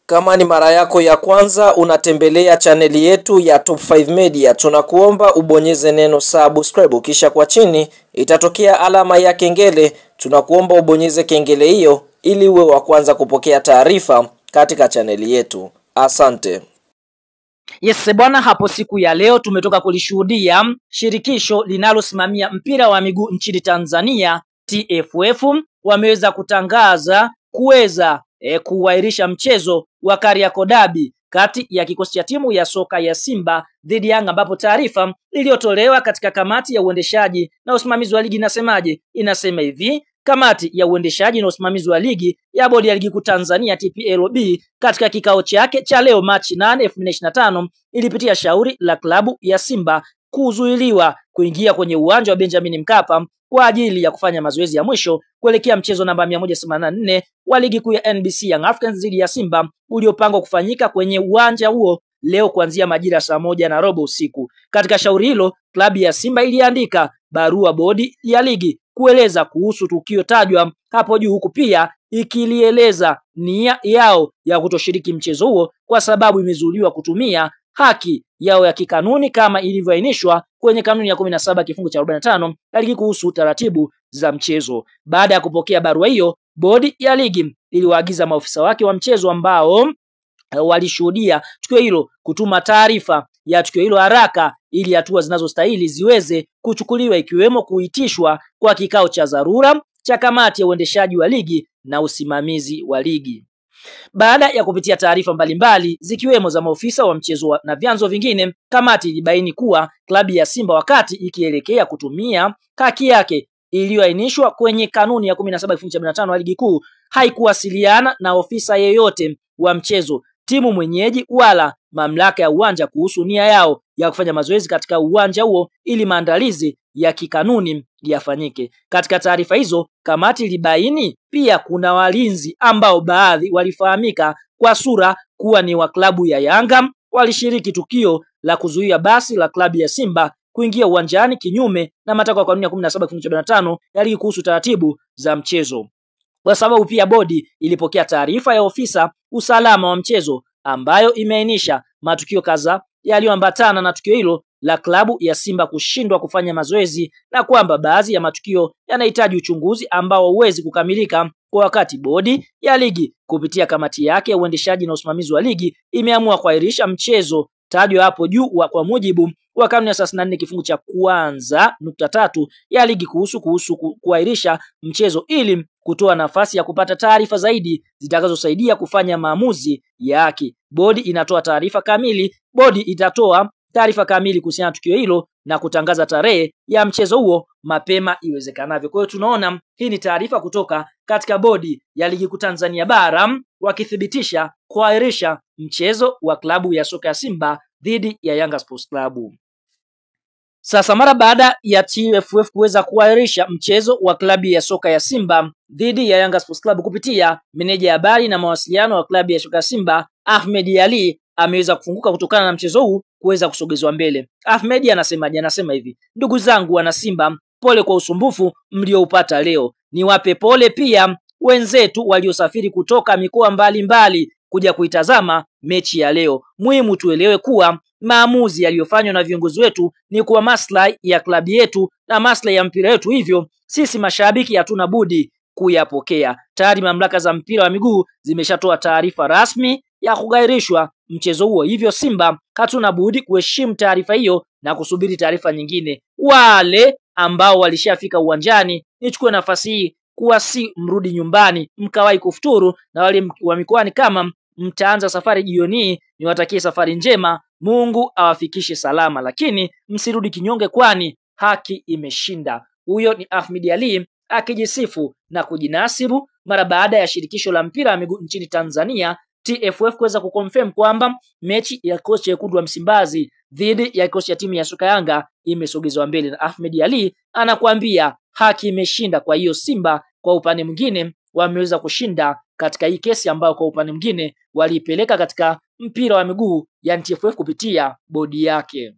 Kama ni mara yako ya kwanza unatembelea chaneli yetu ya Top 5 Media, tunakuomba ubonyeze neno subscribe, kisha kwa chini itatokea alama ya kengele. Tunakuomba ubonyeze kengele hiyo ili uwe wa kwanza kupokea taarifa katika chaneli yetu. Asante. Yes bwana, hapo siku ya leo tumetoka kulishuhudia shirikisho linalosimamia mpira wa miguu nchini Tanzania TFF wameweza kutangaza kuweza kuahirisha mchezo wa Kariakoo Derby kati ya kikosi cha timu ya soka ya Simba dhidi ya Yanga, ambapo taarifa iliyotolewa katika kamati ya uendeshaji na usimamizi wa ligi inasema hivi: kamati ya uendeshaji na usimamizi wa ligi ya bodi ya ligi kuu Tanzania TPLB katika kikao chake cha leo Machi 8, 2025 ilipitia shauri la klabu ya Simba kuzuiliwa kuingia kwenye uwanja wa Benjamin Mkapa kwa ajili ya kufanya mazoezi ya mwisho kuelekea mchezo namba 184 wa ligi kuu ya NBC Young Africans dhidi ya Simba uliopangwa kufanyika kwenye uwanja huo leo kuanzia majira saa 1:15 usiku. Katika shauri hilo, klabu ya Simba iliandika barua bodi ya ligi kueleza kuhusu tukio tajwa hapo juu, huku pia ikilieleza nia yao ya kutoshiriki mchezo huo kwa sababu imezuiliwa kutumia haki yao ya kikanuni kama ilivyoainishwa kwenye kanuni ya 17 kifungu cha 45 ya ligi kuhusu taratibu za mchezo. Baada ya kupokea barua hiyo, bodi ya ligi iliwaagiza maofisa wake wa mchezo ambao walishuhudia tukio hilo kutuma taarifa ya tukio hilo haraka ili hatua zinazostahili ziweze kuchukuliwa, ikiwemo kuitishwa kwa kikao cha dharura cha kamati ya uendeshaji wa ligi na usimamizi wa ligi. Baada ya kupitia taarifa mbalimbali zikiwemo za maofisa wa mchezo na vyanzo vingine, kamati ilibaini kuwa klabu ya Simba wakati ikielekea kutumia haki yake iliyoainishwa kwenye kanuni ya 17 kifungu cha 15 ya ligi kuu haikuwasiliana na ofisa yeyote wa mchezo, timu mwenyeji wala mamlaka ya uwanja kuhusu nia yao ya kufanya mazoezi katika uwanja huo ili maandalizi ya kikanuni yafanyike. Katika taarifa hizo, kamati ilibaini pia kuna walinzi ambao baadhi walifahamika kwa sura kuwa ni wa klabu ya Yanga walishiriki tukio la kuzuia basi la klabu ya Simba kuingia uwanjani kinyume na matakwa ya kanuni ya 17 kifungu cha 15 ya ligi kuhusu taratibu za mchezo. Kwa sababu pia bodi ilipokea taarifa ya ofisa usalama wa mchezo ambayo imeainisha matukio kadhaa yaliyoambatana na tukio hilo la klabu ya Simba kushindwa kufanya mazoezi na kwamba baadhi ya matukio yanahitaji uchunguzi ambao huwezi kukamilika kwa wakati. Bodi ya ligi kupitia kamati yake ya uendeshaji na usimamizi wa ligi imeamua kuahirisha mchezo tajwa hapo juu kwa mujibu wa kanuni ya 34 kifungu cha 1.3 ya ligi kuhusu kuahirisha mchezo ili kutoa nafasi ya kupata taarifa zaidi zitakazosaidia kufanya maamuzi ya haki. Bodi inatoa taarifa kamili. Bodi itatoa taarifa kamili kuhusiana na tukio hilo na kutangaza tarehe ya mchezo huo mapema iwezekanavyo. Kwa hiyo tunaona hii ni taarifa kutoka katika bodi ya ligi kuu Tanzania bara wakithibitisha kuahirisha mchezo wa klabu ya soka ya Simba dhidi ya Yanga Sports Club. Sasa mara baada ya TFF kuweza kuahirisha mchezo wa klabu ya soka ya Simba dhidi ya Yanga Sports Club, kupitia meneja habari na mawasiliano wa klabu ya soka ya Simba Ahmed Ali ameweza kufunguka kutokana na mchezo huu kuweza kusogezwa mbele. Ahmed anasemaje? Anasema hivi: ndugu zangu wana Simba, pole kwa usumbufu mlioupata leo. Niwape pole pia wenzetu waliosafiri kutoka mikoa mbalimbali kuja kuitazama mechi ya leo. Muhimu tuelewe kuwa maamuzi yaliyofanywa na viongozi wetu ni kwa maslahi ya klabu yetu na maslahi ya mpira wetu, hivyo sisi mashabiki hatuna budi kuyapokea. Tayari mamlaka za mpira wa miguu zimeshatoa taarifa rasmi ya kugairishwa mchezo huo, hivyo Simba hatuna budi kuheshimu taarifa hiyo na kusubiri taarifa nyingine. Wale ambao walishafika uwanjani, nichukue nafasi hii kuwasi mrudi nyumbani mkawahi kufuturu, na wale wa mikoani kama mtaanza safari jioni, niwatakie safari njema, Mungu awafikishe salama, lakini msirudi kinyonge kwani haki imeshinda. Huyo ni Ahmed Ali akijisifu na kujinasibu mara baada ya shirikisho la mpira wa miguu nchini Tanzania TFF kuweza kuconfirm kwamba mechi ya kikosi cha wekundu wa Msimbazi dhidi ya kikosi cha timu ya soka Yanga imesogezwa mbele, na Ahmed Ali anakuambia haki imeshinda. Kwa hiyo Simba kwa upande mwingine wameweza kushinda katika hii kesi ambayo kwa upande mwingine waliipeleka katika mpira wa miguu ya TFF kupitia bodi yake.